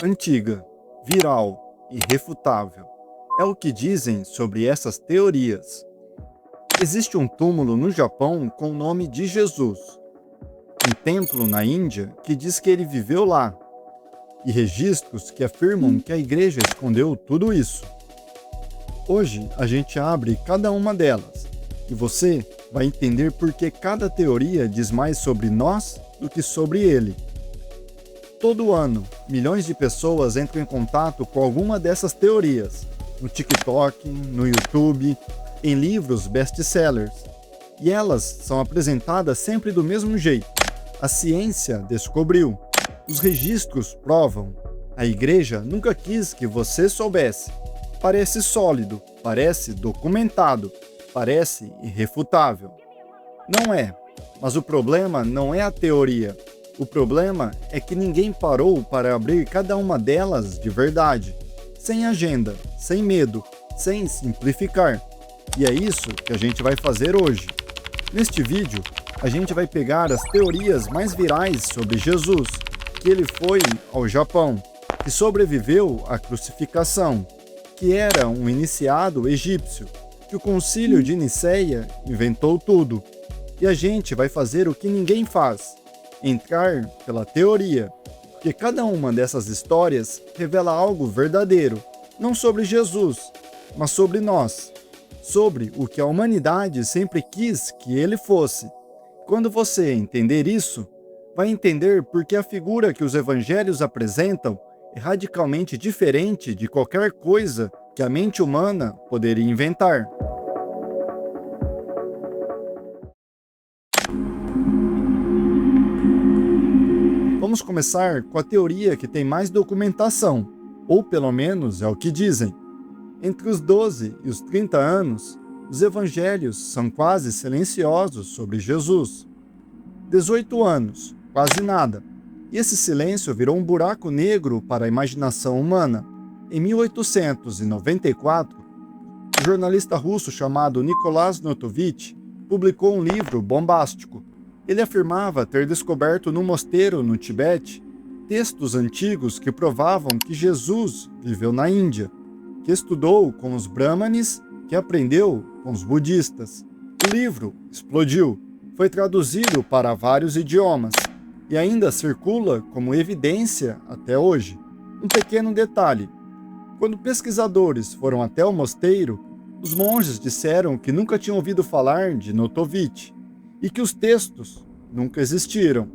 antiga, viral, irrefutável. É o que dizem sobre essas teorias. Existe um túmulo no Japão com o nome de Jesus, um templo na Índia que diz que ele viveu lá, e registros que afirmam que a igreja escondeu tudo isso. Hoje a gente abre cada uma delas, e você vai entender por que cada teoria diz mais sobre nós do que sobre ele. Todo ano, milhões de pessoas entram em contato com alguma dessas teorias, no TikTok, no YouTube, em livros best-sellers. E elas são apresentadas sempre do mesmo jeito. A ciência descobriu. Os registros provam. A igreja nunca quis que você soubesse. Parece sólido, parece documentado, parece irrefutável. Não é, mas o problema não é a teoria. O problema é que ninguém parou para abrir cada uma delas de verdade, sem agenda, sem medo, sem simplificar. E é isso que a gente vai fazer hoje. Neste vídeo, a gente vai pegar as teorias mais virais sobre Jesus, que ele foi ao Japão, que sobreviveu à crucificação, que era um iniciado egípcio, que o Concílio de Nicéia inventou tudo. E a gente vai fazer o que ninguém faz, entrar pela teoria, porque cada uma dessas histórias revela algo verdadeiro, não sobre Jesus, mas sobre nós, sobre o que a humanidade sempre quis que ele fosse. Quando você entender isso, vai entender por que a figura que os evangelhos apresentam é radicalmente diferente de qualquer coisa que a mente humana poderia inventar. Vamos começar com a teoria que tem mais documentação, ou pelo menos é o que dizem. Entre os 12 e os 30 anos, os evangelhos são quase silenciosos sobre Jesus. 18 anos, quase nada. E esse silêncio virou um buraco negro para a imaginação humana. Em 1894, um jornalista russo chamado Nikolai Notovitch publicou um livro bombástico. Ele afirmava ter descoberto num mosteiro no Tibete textos antigos que provavam que Jesus viveu na Índia, que estudou com os brahmanes, que aprendeu com os budistas. O livro explodiu, foi traduzido para vários idiomas e ainda circula como evidência até hoje. Um pequeno detalhe: quando pesquisadores foram até o mosteiro, os monges disseram que nunca tinham ouvido falar de Notovitch e que os textos nunca existiram.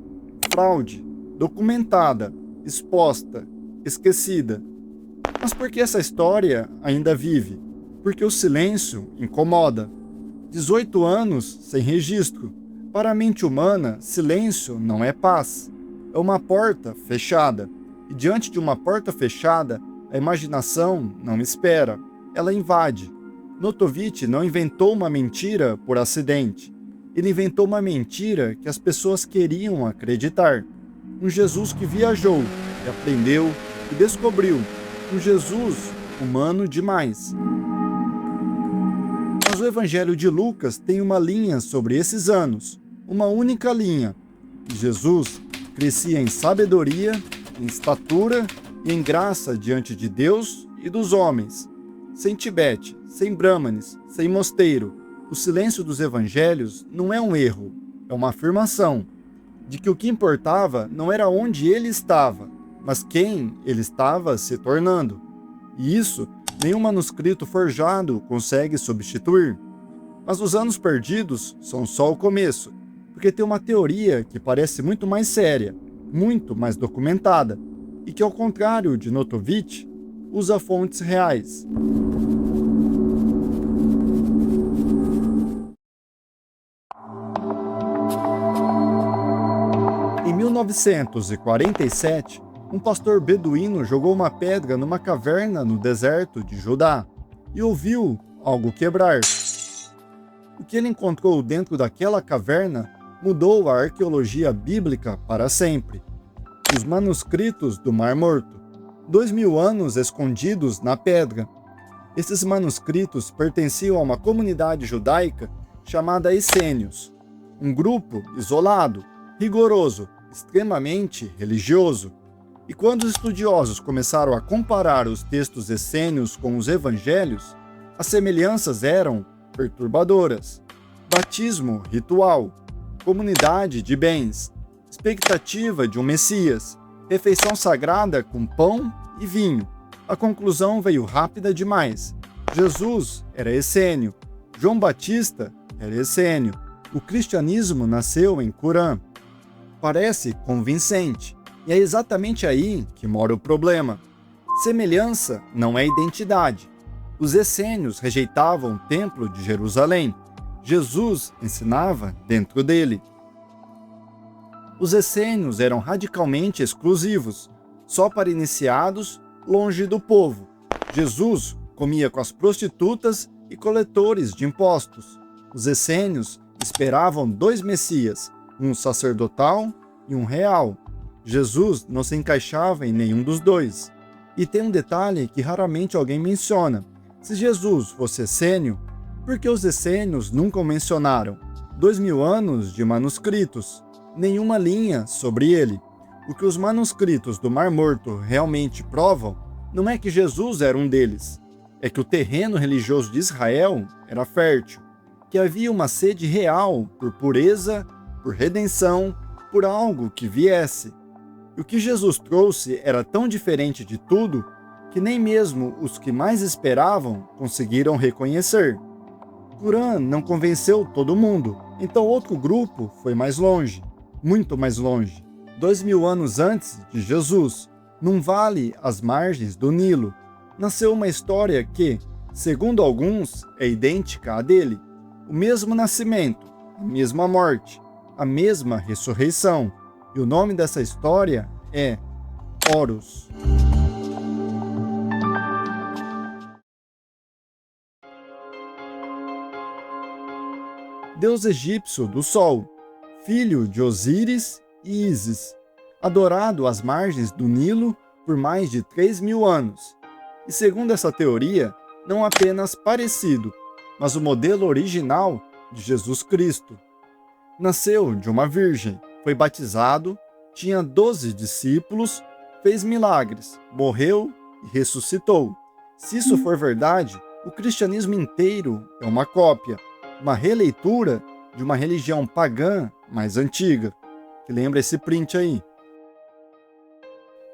Fraude, documentada, exposta, esquecida. Mas por que essa história ainda vive? Porque o silêncio incomoda. 18 anos sem registro. Para a mente humana, silêncio não é paz. É uma porta fechada. E diante de uma porta fechada, a imaginação não espera. Ela invade. Notovitch não inventou uma mentira por acidente. Ele inventou uma mentira que as pessoas queriam acreditar. Um Jesus que viajou, que aprendeu e descobriu. Um Jesus humano demais. Mas o Evangelho de Lucas tem uma linha sobre esses anos. Uma única linha. Jesus crescia em sabedoria, em estatura e em graça diante de Deus e dos homens. Sem Tibete, sem brahmanes, sem mosteiro. O silêncio dos evangelhos não é um erro, é uma afirmação de que o que importava não era onde ele estava, mas quem ele estava se tornando. E isso nenhum manuscrito forjado consegue substituir. Mas os anos perdidos são só o começo, porque tem uma teoria que parece muito mais séria, muito mais documentada, e que, ao contrário de Notovitch, usa fontes reais. Em 1947, um pastor beduíno jogou uma pedra numa caverna no deserto de Judá e ouviu algo quebrar. O que ele encontrou dentro daquela caverna mudou a arqueologia bíblica para sempre. Os manuscritos do Mar Morto, 2000 anos escondidos na pedra. Esses manuscritos pertenciam a uma comunidade judaica chamada Essênios, um grupo isolado, rigoroso, extremamente religioso. E quando os estudiosos começaram a comparar os textos essênios com os evangelhos, as semelhanças eram perturbadoras. Batismo ritual, comunidade de bens, expectativa de um Messias, refeição sagrada com pão e vinho. A conclusão veio rápida demais. Jesus era essênio, João Batista era essênio, o cristianismo nasceu em Qumran. Parece convincente, e é exatamente aí que mora o problema. Semelhança não é identidade. Os essênios rejeitavam o templo de Jerusalém. Jesus ensinava dentro dele. Os essênios eram radicalmente exclusivos, só para iniciados, longe do povo. Jesus comia com as prostitutas e coletores de impostos. Os essênios esperavam 2 messias, um sacerdotal e um real. Jesus não se encaixava em nenhum dos dois. E tem um detalhe que raramente alguém menciona. Se Jesus fosse essênio, por que os essênios nunca o mencionaram? 2000 anos de manuscritos, nenhuma linha sobre ele. O que os manuscritos do Mar Morto realmente provam não é que Jesus era um deles, é que o terreno religioso de Israel era fértil, que havia uma sede real por pureza, por redenção, por algo que viesse. E o que Jesus trouxe era tão diferente de tudo que nem mesmo os que mais esperavam conseguiram reconhecer. Qumran não convenceu todo mundo, então outro grupo foi mais longe, muito mais longe. 2000 anos antes de Jesus, num vale às margens do Nilo, nasceu uma história que, segundo alguns, é idêntica à dele. O mesmo nascimento, a mesma morte, a mesma ressurreição. E o nome dessa história é Horus. Deus egípcio do sol, filho de Osíris e Ísis, adorado às margens do Nilo por mais de 3.000 anos. E segundo essa teoria, não apenas parecido, mas o modelo original de Jesus Cristo. Nasceu de uma virgem, foi batizado, tinha 12 discípulos, fez milagres, morreu e ressuscitou. Se isso for verdade, o cristianismo inteiro é uma cópia, uma releitura de uma religião pagã mais antiga, que lembra esse print aí.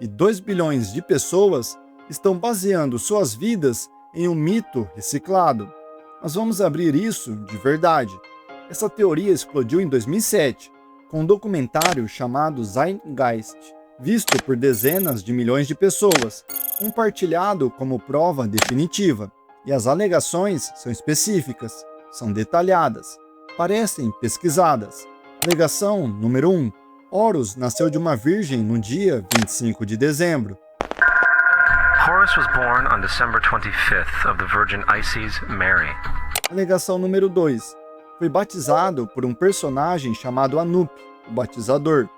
E 2 bilhões de pessoas estão baseando suas vidas em um mito reciclado. Mas vamos abrir isso de verdade. Essa teoria explodiu em 2007, com um documentário chamado Zeitgeist, visto por dezenas de milhões de pessoas, compartilhado como prova definitiva. E as alegações são específicas, são detalhadas, parecem pesquisadas. Alegação número 1. Horus nasceu de uma virgem no dia 25 de dezembro. Horus was born on December 25th of the Virgin Isis Mary. Alegação número 2. Foi batizado por um personagem chamado Anup, o batizador.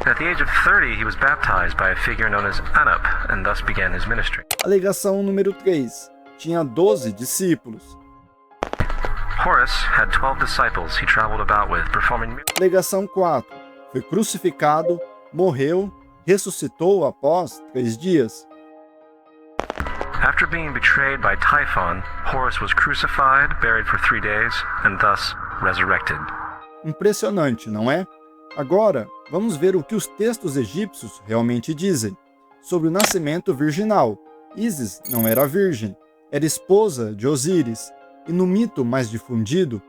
At the age of 30, he was baptized by a figure known as Anup, and thus began his ministry. Alegação número 3. Tinha 12 discípulos. Horus had 12 disciples he traveled about with, performing miracles. Alegação 4. Foi crucificado, morreu, ressuscitou após 3 dias. After being betrayed by Typhon, Horus was crucified, buried for 3 days, and thus resurrected. Impressionante, não é? Agora, vamos ver o que os textos egípcios realmente dizem sobre o nascimento virginal. Ísis não era virgem, era esposa de Osíris, e no mito mais difundido,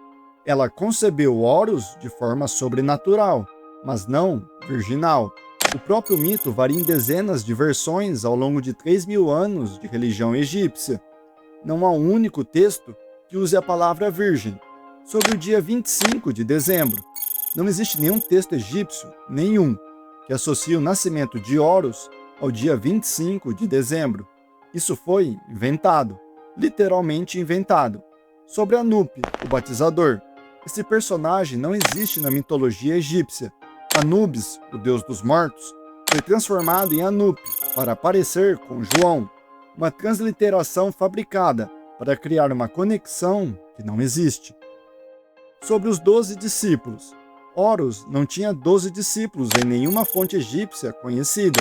ela concebeu Horus de forma sobrenatural, mas não virginal. O próprio mito varia em dezenas de versões ao longo de 3.000 anos de religião egípcia. Não há um único texto que use a palavra virgem. Sobre o dia 25 de dezembro, não existe nenhum texto egípcio, nenhum, que associe o nascimento de Horus ao dia 25 de dezembro. Isso foi inventado, literalmente inventado. Sobre Anup, o batizador. Esse personagem não existe na mitologia egípcia. Anubis, o deus dos mortos, foi transformado em Anup para parecer com João, uma transliteração fabricada para criar uma conexão que não existe. Sobre os 12 discípulos. Horus não tinha 12 discípulos em nenhuma fonte egípcia conhecida.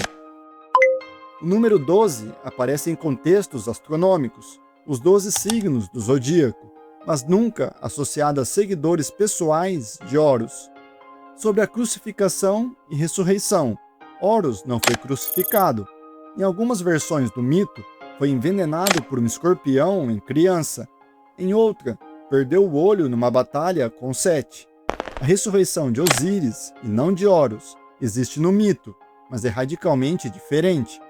O número 12 aparece em contextos astronômicos, os 12 signos do zodíaco, mas nunca associado a seguidores pessoais de Horus. Sobre a crucificação e ressurreição, Horus não foi crucificado. Em algumas versões do mito, foi envenenado por um escorpião em criança. Em outra, perdeu o olho numa batalha com Sete. A ressurreição de Osíris, e não de Horus, existe no mito, mas é radicalmente diferente.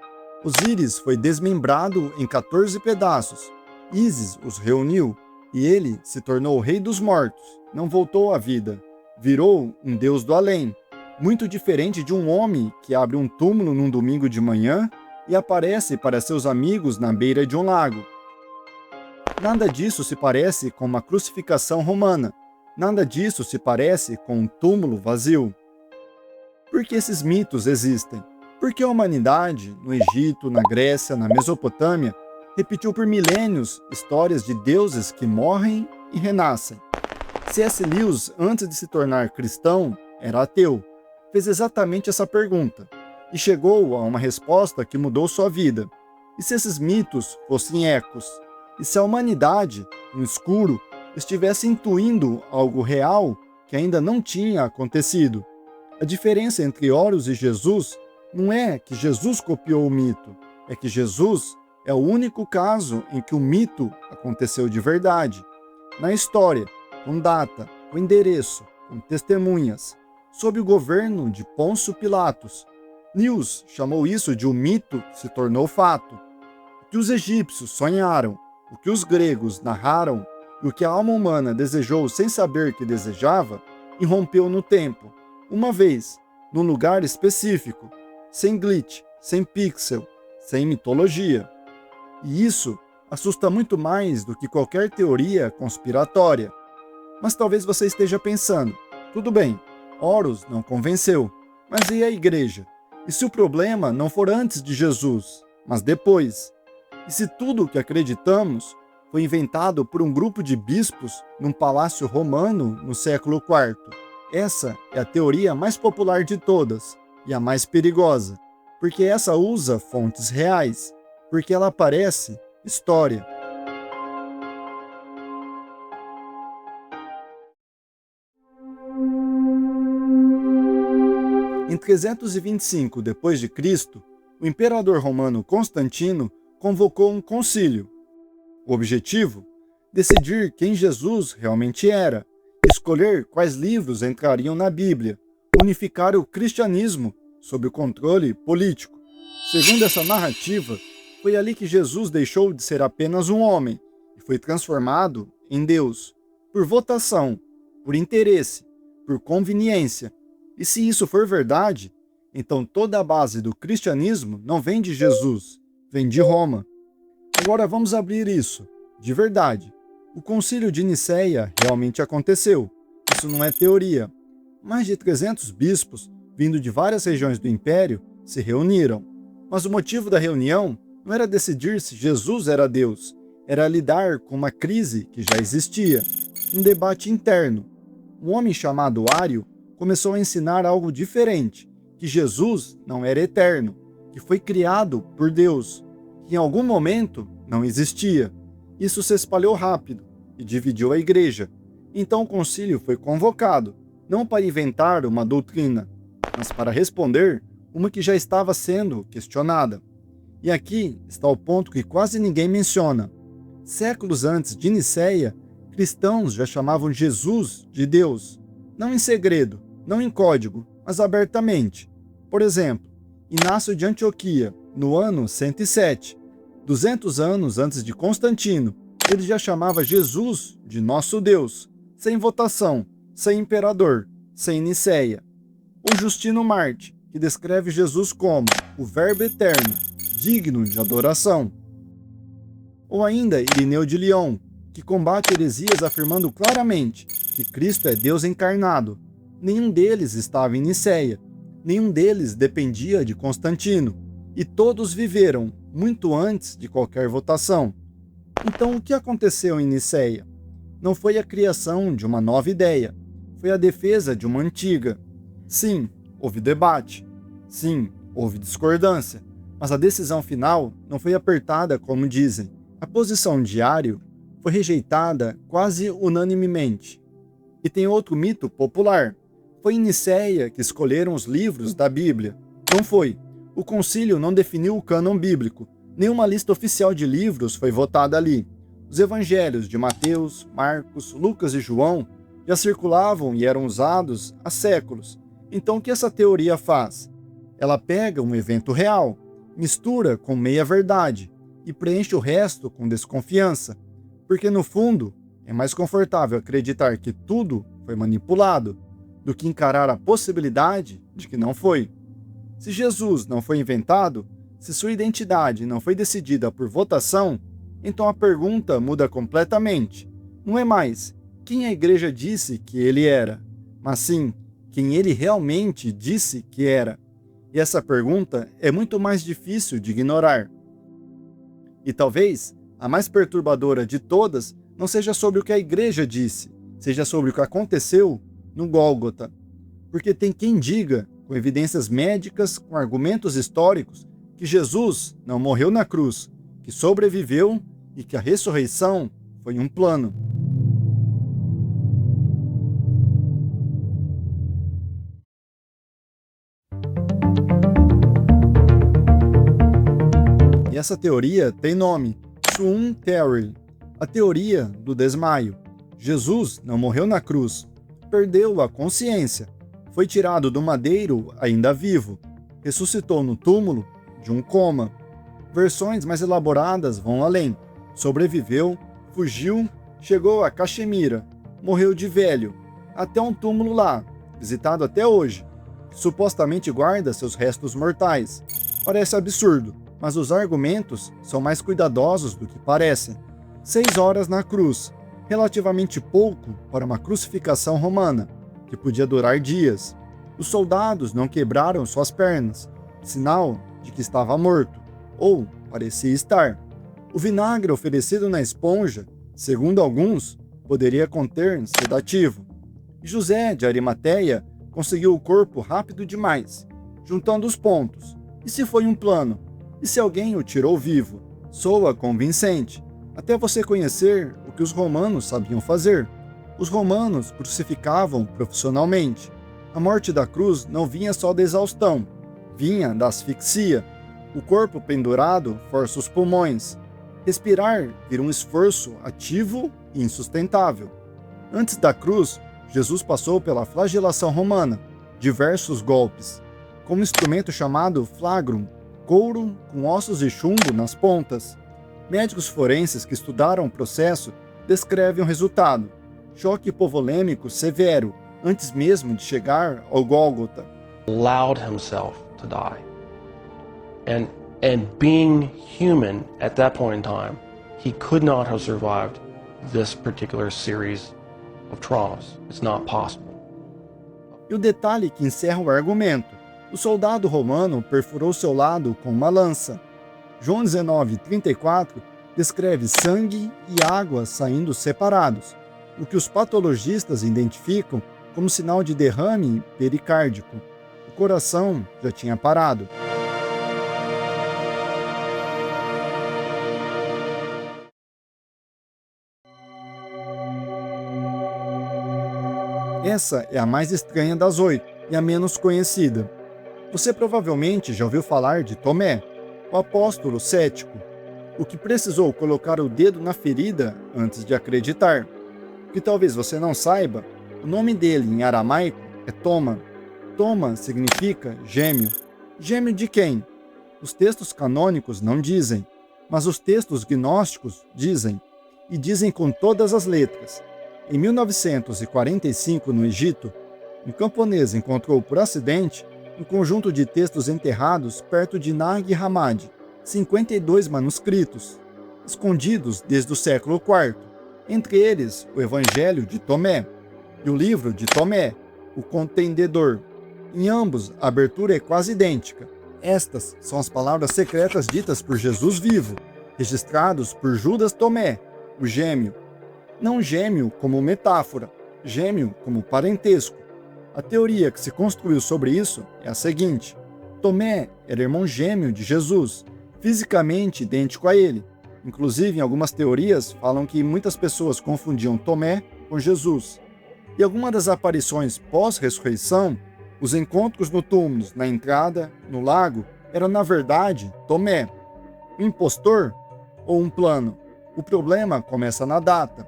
Osíris foi desmembrado em 14 pedaços. Ísis os reuniu, e ele se tornou o rei dos mortos. Não voltou à vida. Virou um deus do além, muito diferente de um homem que abre um túmulo num domingo de manhã e aparece para seus amigos na beira de um lago. Nada disso se parece com uma crucificação romana. Nada disso se parece com um túmulo vazio. Por que esses mitos existem? Porque a humanidade, no Egito, na Grécia, na Mesopotâmia, repetiu por milênios histórias de deuses que morrem e renascem. C.S. Lewis, antes de se tornar cristão, era ateu. Fez exatamente essa pergunta e chegou a uma resposta que mudou sua vida. E se esses mitos fossem ecos? E se a humanidade, no escuro, estivesse intuindo algo real que ainda não tinha acontecido? A diferença entre Horus e Jesus não é que Jesus copiou o mito, é que Jesus é o único caso em que o mito aconteceu de verdade. Na história, com data, com endereço, com testemunhas, sob o governo de Pôncio Pilatos. Lewis chamou isso de um mito que se tornou fato. O que os egípcios sonharam, o que os gregos narraram e o que a alma humana desejou sem saber que desejava, irrompeu no tempo, uma vez, num lugar específico, sem glitch, sem pixel, sem mitologia. E isso assusta muito mais do que qualquer teoria conspiratória. Mas talvez você esteja pensando, tudo bem, Horus não convenceu, mas e a igreja? E se o problema não for antes de Jesus, mas depois? E se tudo o que acreditamos foi inventado por um grupo de bispos num palácio romano no século IV? Essa é a teoria mais popular de todas e a mais perigosa, porque essa usa fontes reais, porque ela parece história. Em 325 d.C., o imperador romano Constantino convocou um concílio. O objetivo? Decidir quem Jesus realmente era, escolher quais livros entrariam na Bíblia, unificar o cristianismo sob o controle político. Segundo essa narrativa, foi ali que Jesus deixou de ser apenas um homem e foi transformado em Deus, por votação, por interesse, por conveniência. E se isso for verdade, então toda a base do cristianismo não vem de Jesus, vem de Roma. Agora vamos abrir isso, de verdade. O concílio de Nicéia realmente aconteceu. Isso não é teoria. Mais de 300 bispos, vindo de várias regiões do império, se reuniram. Mas o motivo da reunião não era decidir se Jesus era Deus, era lidar com uma crise que já existia, um debate interno. Um homem chamado Ário começou a ensinar algo diferente, que Jesus não era eterno, que foi criado por Deus, que em algum momento não existia. Isso se espalhou rápido e dividiu a igreja. Então o concílio foi convocado, não para inventar uma doutrina, mas para responder uma que já estava sendo questionada. E aqui está o ponto que quase ninguém menciona. Séculos antes de Nicéia, cristãos já chamavam Jesus de Deus, não em segredo, não em código, mas abertamente. Por exemplo, Inácio de Antioquia, no ano 107, 200 anos antes de Constantino, ele já chamava Jesus de nosso Deus, sem votação, sem imperador, sem Nicéia. Ou Justino Marte, que descreve Jesus como o Verbo eterno, digno de adoração. Ou ainda Irineu de Lyon, que combate heresias afirmando claramente que Cristo é Deus encarnado. Nenhum deles estava em Nicéia, nenhum deles dependia de Constantino, e todos viveram muito antes de qualquer votação. Então o que aconteceu em Nicéia? Não foi a criação de uma nova ideia, foi a defesa de uma antiga. Sim, houve debate. Sim, houve discordância. Mas a decisão final não foi apertada como dizem. A posição de Ário foi rejeitada quase unanimemente. E tem outro mito popular. Foi em Nicéia que escolheram os livros da Bíblia. Não foi. O concílio não definiu o cânon bíblico. Nenhuma lista oficial de livros foi votada ali. Os evangelhos de Mateus, Marcos, Lucas e João já circulavam e eram usados há séculos. Então o que essa teoria faz? Ela pega um evento real, mistura com meia-verdade e preenche o resto com desconfiança. Porque no fundo, é mais confortável acreditar que tudo foi manipulado do que encarar a possibilidade de que não foi. Se Jesus não foi inventado, se sua identidade não foi decidida por votação, então a pergunta muda completamente. Não é mais quem a igreja disse que ele era, mas sim quem ele realmente disse que era. E essa pergunta é muito mais difícil de ignorar. E talvez a mais perturbadora de todas não seja sobre o que a igreja disse, seja sobre o que aconteceu no Gólgota. Porque tem quem diga, com evidências médicas, com argumentos históricos, que Jesus não morreu na cruz, que sobreviveu e que a ressurreição foi um plano. E essa teoria tem nome, Swoon Theory, a teoria do desmaio. Jesus não morreu na cruz, perdeu a consciência, foi tirado do madeiro ainda vivo, ressuscitou no túmulo de um coma. Versões mais elaboradas vão além. Sobreviveu, fugiu, chegou a Caxemira, morreu de velho, até um túmulo lá, visitado até hoje, que supostamente guarda seus restos mortais. Parece absurdo, mas os argumentos são mais cuidadosos do que parecem. 6 horas na cruz, relativamente pouco para uma crucificação romana, que podia durar dias. Os soldados não quebraram suas pernas, sinal de que estava morto, ou parecia estar. O vinagre oferecido na esponja, segundo alguns, poderia conter sedativo. José de Arimateia conseguiu o corpo rápido demais, juntando os pontos. E se foi um plano? E se alguém o tirou vivo? Soa convincente, até você conhecer o que os romanos sabiam fazer. Os romanos crucificavam profissionalmente. A morte da cruz não vinha só da exaustão, vinha da asfixia. O corpo pendurado força os pulmões. Respirar vira um esforço ativo e insustentável. Antes da cruz, Jesus passou pela flagelação romana, diversos golpes, com um instrumento chamado flagrum, couro com ossos de chumbo nas pontas. Médicos forenses que estudaram o processo descrevem o resultado: choque hipovolêmico severo, antes mesmo de chegar ao Gólgota. Allowed himself to die. And being human at that point in time, he could not have survived this particular series of traumas. It's not possible. E o detalhe que encerra o argumento: o soldado romano perfurou seu lado com uma lança. João 19:34 descreve sangue e água saindo separados, o que os patologistas identificam como sinal de derrame pericárdico. O coração já tinha parado. Essa é a mais estranha das 8 e a menos conhecida. Você provavelmente já ouviu falar de Tomé, o apóstolo cético, o que precisou colocar o dedo na ferida antes de acreditar. O que talvez você não saiba, o nome dele em aramaico é Toma. Toma significa gêmeo. Gêmeo de quem? Os textos canônicos não dizem, mas os textos gnósticos dizem, e dizem com todas as letras. Em 1945, no Egito, um camponês encontrou por acidente um conjunto de textos enterrados perto de Nag Hammadi, 52 manuscritos, escondidos desde o século IV, entre eles o Evangelho de Tomé e o livro de Tomé, o Contendedor. Em ambos, a abertura é quase idêntica. Estas são as palavras secretas ditas por Jesus vivo, registrados por Judas Tomé, o gêmeo. Não gêmeo como metáfora, gêmeo como parentesco. A teoria que se construiu sobre isso é a seguinte: Tomé era irmão gêmeo de Jesus, fisicamente idêntico a ele. Inclusive, em algumas teorias, falam que muitas pessoas confundiam Tomé com Jesus. E algumas das aparições pós-ressurreição, os encontros no túmulo, na entrada, no lago, eram na verdade Tomé, um impostor ou um plano. O problema começa na data.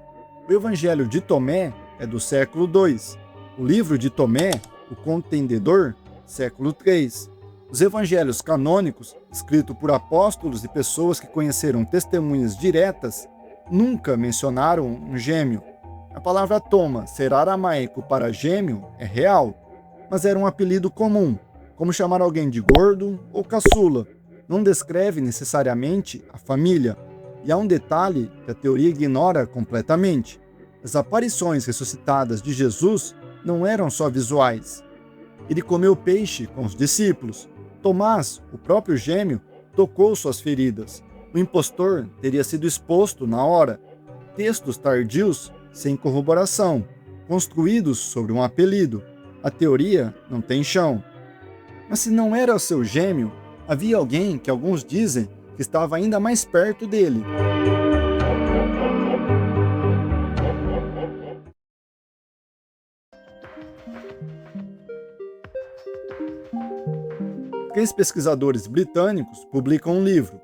O Evangelho de Tomé é do século II. O livro de Tomé, o Contendedor, século III. Os evangelhos canônicos, escritos por apóstolos e pessoas que conheceram testemunhas diretas, nunca mencionaram um gêmeo. A palavra toma, ser aramaico para gêmeo, é real, mas era um apelido comum, como chamar alguém de gordo ou caçula. Não descreve necessariamente a família. E há um detalhe que a teoria ignora completamente. As aparições ressuscitadas de Jesus não eram só visuais. Ele comeu peixe com os discípulos. Tomás, o próprio gêmeo, tocou suas feridas. O impostor teria sido exposto na hora. Textos tardios, sem corroboração, construídos sobre um apelido. A teoria não tem chão. Mas se não era seu gêmeo, havia alguém que alguns dizem que estava ainda mais perto dele. Três pesquisadores britânicos publicam um livro,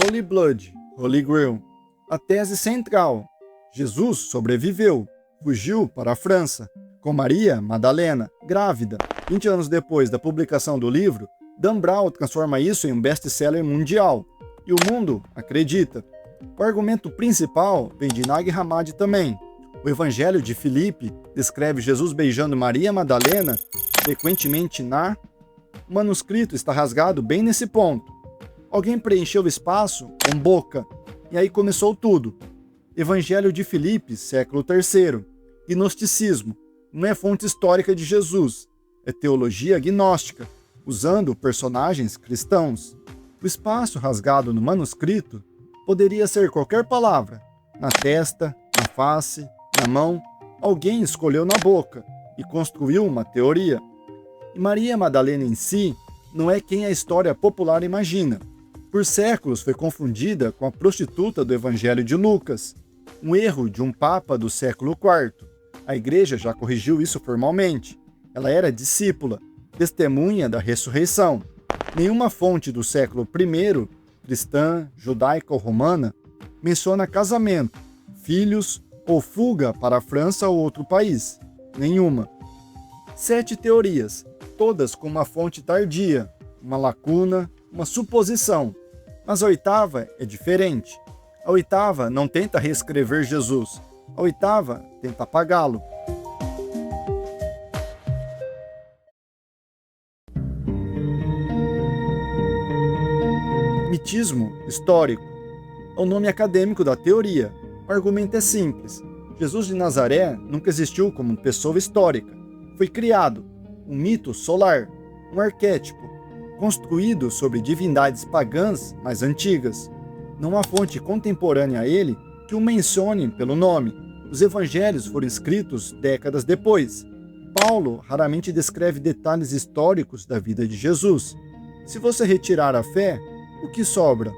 Holy Blood, Holy Grail. A tese central: Jesus sobreviveu, fugiu para a França, com Maria Madalena, grávida. 20 anos depois da publicação do livro, Dan Brown transforma isso em um best-seller mundial, e o mundo acredita. O argumento principal vem de Nag Hammadi também. O Evangelho de Filipe descreve Jesus beijando Maria Madalena, frequentemente O manuscrito está rasgado bem nesse ponto. Alguém preencheu o espaço com boca, e aí começou tudo. Evangelho de Filipe, século III. Gnosticismo não é fonte histórica de Jesus, é teologia gnóstica, usando personagens cristãos. O espaço rasgado no manuscrito poderia ser qualquer palavra. Na testa, na face, na mão, alguém escolheu na boca e construiu uma teoria. E Maria Madalena em si não é quem a história popular imagina. Por séculos foi confundida com a prostituta do Evangelho de Lucas, um erro de um papa do século IV. A igreja já corrigiu isso formalmente. Ela era discípula, testemunha da ressurreição. Nenhuma fonte do século I, cristã, judaica ou romana, menciona casamento, filhos ou fuga para a França ou outro país. Nenhuma. 7 teorias, todas com uma fonte tardia, uma lacuna, uma suposição. Mas a 8ª é diferente. A 8ª não tenta reescrever Jesus. A 8ª tenta apagá-lo. Mitismo histórico é o nome acadêmico da teoria. O argumento é simples. Jesus de Nazaré nunca existiu como pessoa histórica. Foi criado um mito solar, um arquétipo, construído sobre divindades pagãs mais antigas. Não há fonte contemporânea a ele que o mencione pelo nome. Os evangelhos foram escritos décadas depois. Paulo raramente descreve detalhes históricos da vida de Jesus. Se você retirar a fé, o que sobra?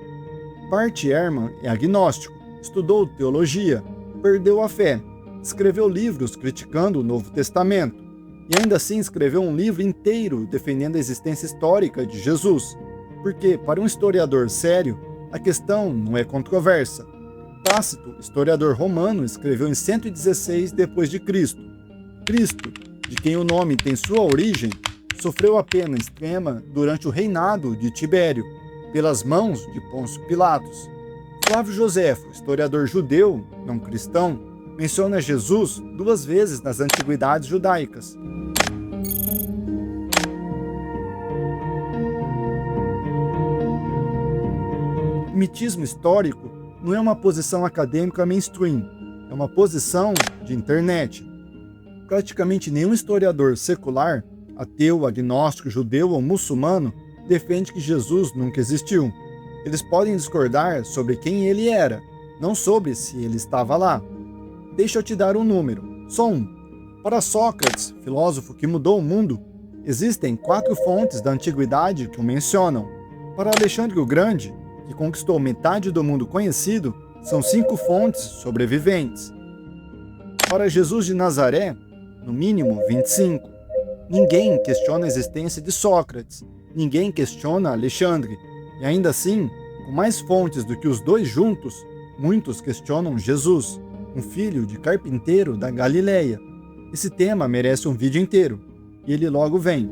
Bart Ehrman é agnóstico, estudou teologia, perdeu a fé, escreveu livros criticando o Novo Testamento e ainda assim escreveu um livro inteiro defendendo a existência histórica de Jesus, porque, para um historiador sério, a questão não é controversa. Tácito, historiador romano, escreveu em 116 d.C. Cristo, de quem o nome tem sua origem, sofreu a pena extrema durante o reinado de Tibério, pelas mãos de Pôncio Pilatos. Flávio Joséfo, historiador judeu, não cristão, menciona Jesus 2 vezes nas antiguidades judaicas. O mitismo histórico não é uma posição acadêmica mainstream, é uma posição de internet. Praticamente nenhum historiador secular, ateu, agnóstico, judeu ou muçulmano, defende que Jesus nunca existiu. Eles podem discordar sobre quem ele era, não sobre se ele estava lá. Deixa eu te dar um número, só um. Para Sócrates, filósofo que mudou o mundo, Existem 4 fontes da antiguidade que o mencionam. Para Alexandre o Grande, que conquistou metade do mundo conhecido, são 5 fontes sobreviventes. Para Jesus de Nazaré, no mínimo 25. Ninguém questiona a existência de Sócrates, ninguém questiona Alexandre, e ainda assim, com mais fontes do que os dois juntos, muitos questionam Jesus, um filho de carpinteiro da Galileia. Esse tema merece um vídeo inteiro, e ele logo vem.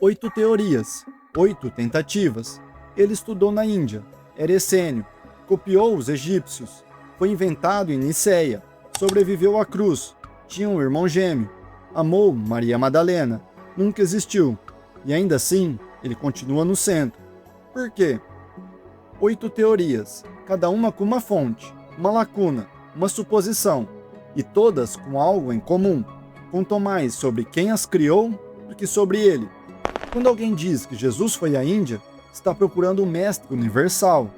Oito teorias, 8 tentativas. Ele estudou na Índia, era essênio, copiou os egípcios, foi inventado em Niceia, sobreviveu à cruz, tinha um irmão gêmeo, amou Maria Madalena, nunca existiu, e ainda assim ele continua no centro. Por quê? 8 teorias, cada uma com uma fonte, uma lacuna, uma suposição, e todas com algo em comum. Contam mais sobre quem as criou do que sobre ele. Quando alguém diz que Jesus foi à Índia, está procurando um mestre universal.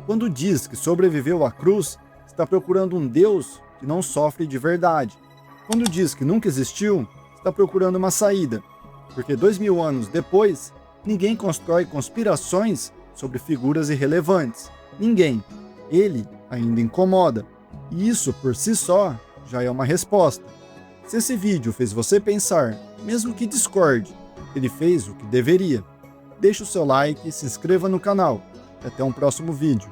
Quando diz que sobreviveu à cruz, está procurando um Deus que não sofre de verdade. Quando diz que nunca existiu, está procurando uma saída. Porque 2000 anos depois, ninguém constrói conspirações sobre figuras irrelevantes. Ninguém. Ele ainda incomoda. E isso, por si só, já é uma resposta. Se esse vídeo fez você pensar, mesmo que discorde, ele fez o que deveria. Deixe o seu like e se inscreva no canal. Até um próximo vídeo.